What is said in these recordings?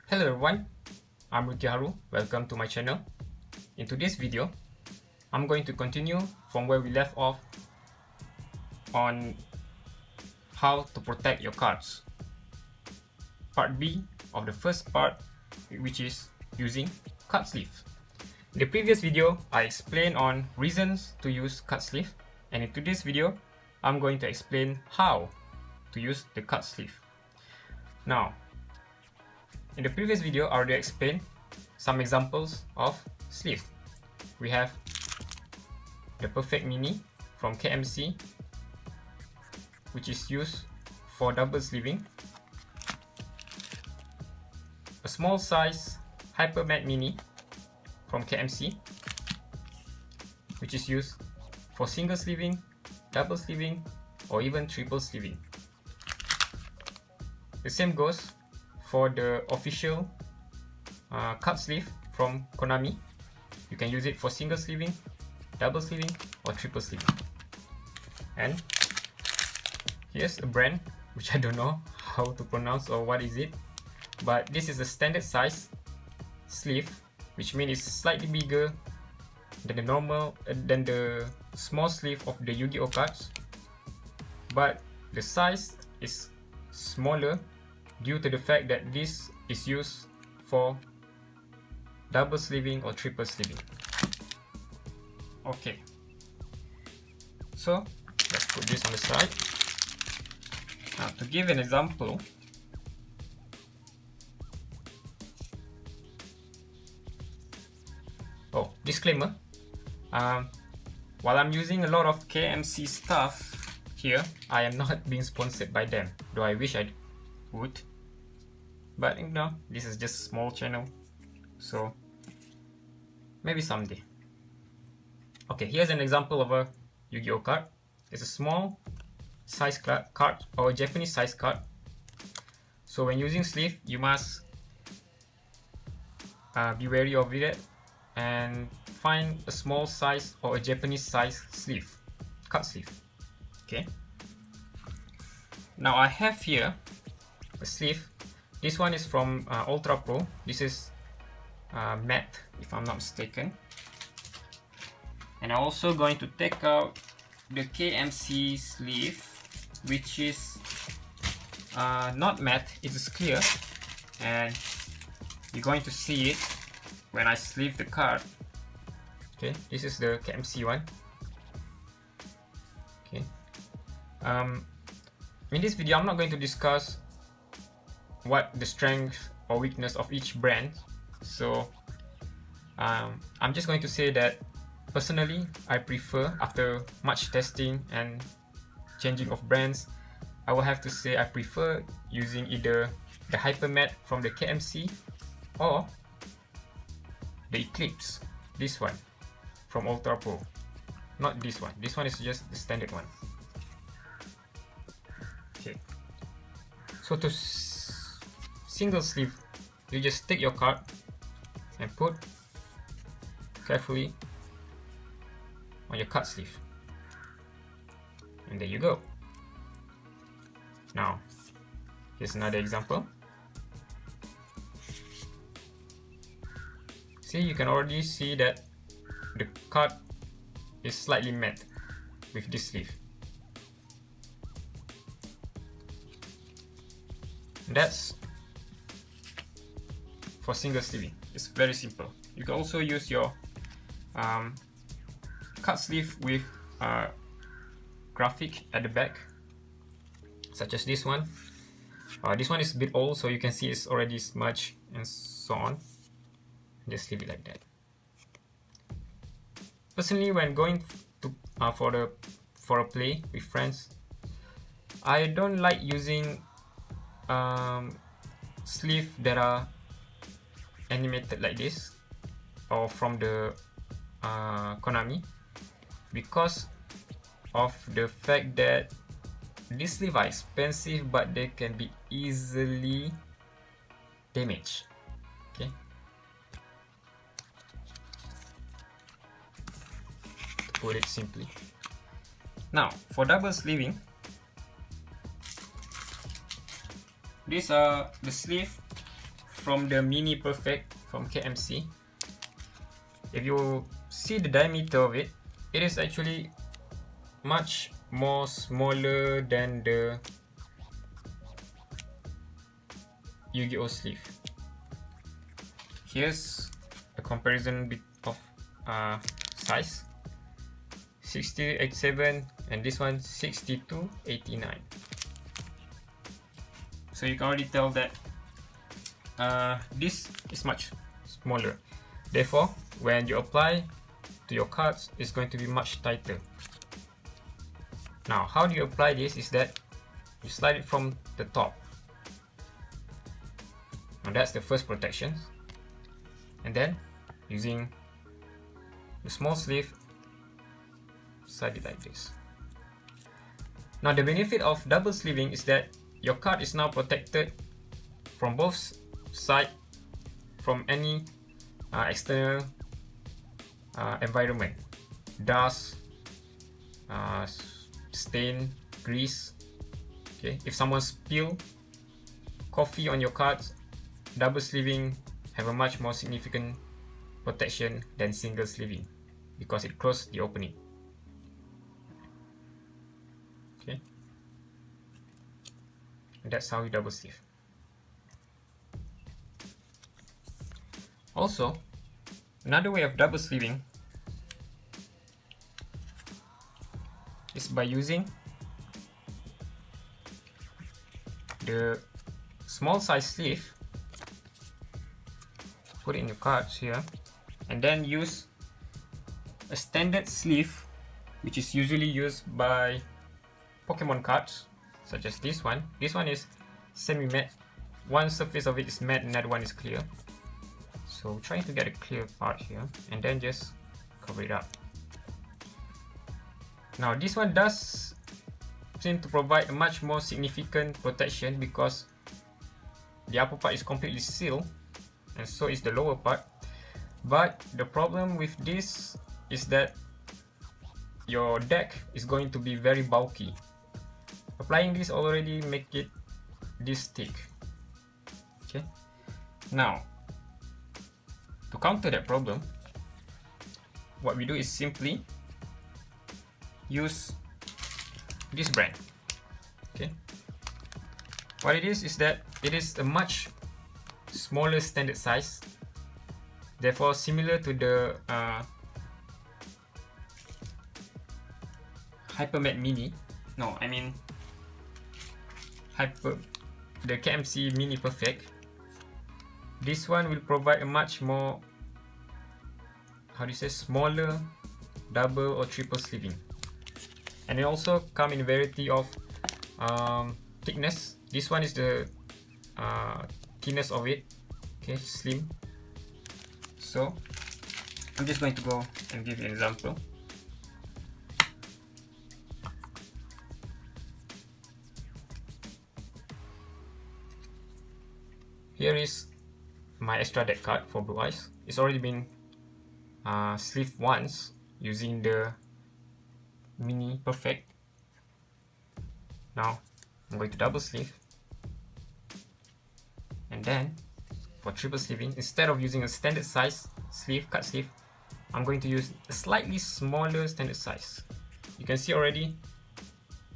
Hello everyone, I'm Yugi Oh. Welcome to my channel. In today's video, I'm going to continue from where we left off on how to protect your cards. Part B of the first part, which is using card sleeve. In the previous video, I explained on reasons to use card sleeve, and in today's video, I'm going to explain how to use the card sleeve. Now, in the previous video, I already explained some examples of sleeve. We have the Perfect Mini from KMC, which is used for double sleeving. A small size Hyper Matte Mini from KMC, which is used for single sleeving, double sleeving, or even triple sleeving. The same goes for the official card sleeve from Konami. You can use it for single sleeving, double sleeving, or triple sleeving. And here's a brand which I don't know how to pronounce or what is it, but this is a standard size sleeve, which means it's slightly bigger than the normal than the small sleeve of the Yugi Oh cards, but the size is smaller due to the fact that this is used for double sleeving or triple sleeving. Okay, so let's put this on the side. Now, to give an example, disclaimer, while I'm using a lot of KMC stuff here, I am not being sponsored by them, though I wish I would, but you know, this is just a small channel, so maybe someday. Okay, here's an example of a Yugi Oh card. It's a small size card or a Japanese size card, so when using sleeve you must be wary of it and find a small size or a Japanese size sleeve, card sleeve. Okay, now I have here a sleeve. This one is from Ultra Pro. This is matte, if I'm not mistaken. And I'm also going to take out the KMC sleeve, which is not matte, it is clear, and you're going to see it when I sleeve the card. Okay, this is the KMC one. Okay, in this video I'm not going to discuss what the strength or weakness of each brand, so I'm just going to say that personally I prefer, after much testing and changing of brands, I will have to say I prefer using either the Hyper Matte from the KMC or the Eclipse, this one from Ultra Pro, not this one. This one is just the standard one. Okay, so to single sleeve, you just take your card and put carefully on your card sleeve, and there you go. Now here's another example. See, you can already see that the card is slightly matte with this sleeve. That's for single sleeving. It's very simple. You can also use your card sleeve with graphic at the back, such as this one. This one is a bit old, so you can see it's already smudged and so on. Just leave it like that. Personally, when going to for a play with friends, I don't like using sleeve that are animated like this or from the Konami, because of the fact that these sleeves are expensive, but they can be easily damaged. Okay, to put it simply. Now for double sleeving, these are the sleeve from the Mini Perfect from KMC, if you see the diameter of it, it is actually much more smaller than the Yugi Oh sleeve. Here's a comparison bit of size: 6087 and this one 6289. So you can already tell that this is much smaller. Therefore, when you apply to your cards, it's going to be much tighter. Now, how do you apply this is that you slide it from the top. Now that's the first protection. And then, using the small sleeve, slide it like this. Now the benefit of double sleeving is that your card is now protected from both sides from any external environment, dust, stain, grease. Okay, if someone spill coffee on your cards, double sleeving have a much more significant protection than single sleeving because it closes the opening. Okay, and that's how you double sleeve. Also, another way of double sleeving is by using the small size sleeve, put it in your cards here, and then use a standard sleeve which is usually used by Pokemon cards such as this one. This one is semi-matte. One surface of it is matte, another one is clear. So trying to get a clear part here and then just cover it up. Now this one does seem to provide a much more significant protection because the upper part is completely sealed and so is the lower part. But the problem with this is that your deck is going to be very bulky. Applying this already make it this thick. Okay. Now, to counter that problem, what we do is simply use this brand. Okay. What it is that it is a much smaller standard size, therefore similar to the Hypermat Mini. No, I mean the KMC Mini Perfect. This one will provide a much more, how do you say, smaller double or triple sleeving, and it also come in a variety of thickness. This one is the thinness of it, okay, slim. So I'm just going to go and give you an example. Here is my extra deck card for Blue Eyes. It's already been sleeved once using the Mini Perfect. Now I'm going to double sleeve, and then for triple sleeving, instead of using a standard size sleeve, cut sleeve, I'm going to use a slightly smaller standard size. You can see already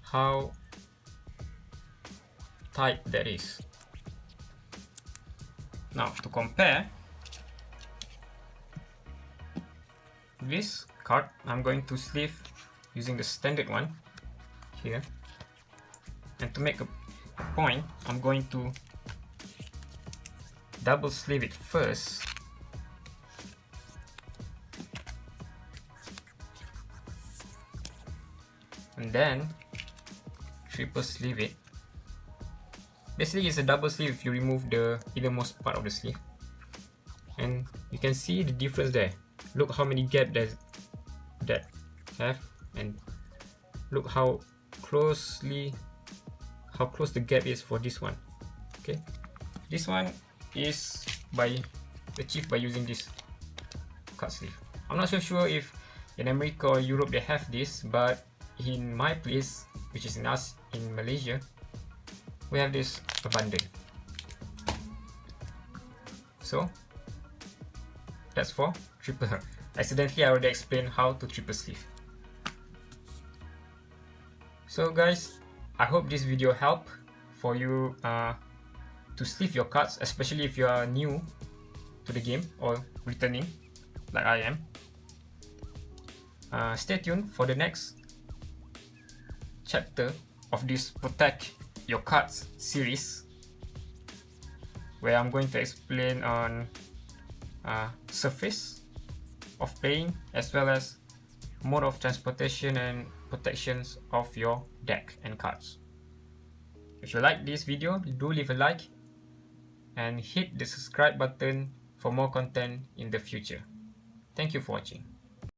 how tight that is. Now to compare this card, I'm going to sleeve using the standard one here, and to make a point, I'm going to double sleeve it first, and then triple sleeve it. Basically, it's a double sleeve if you remove the innermost part of the sleeve, and you can see the difference there. Look how many gaps that have, and look how close the gap is for this one. Okay, this one is achieved by using this cut sleeve. I'm not so sure if in America or Europe they have this, but in my place, which is in Malaysia, we have this abundant. So that's for triple. Accidentally, I already explained how to triple sleeve. So guys, I hope this video helped for you to sleeve your cards, especially if you are new to the game or returning like I am. Stay tuned for the next chapter of this Protect Your Cards series, where I'm going to explain on surface of playing as well as mode of transportation and protections of your deck and cards. If you like this video, do leave a like and hit the subscribe button for more content in the future. Thank you for watching.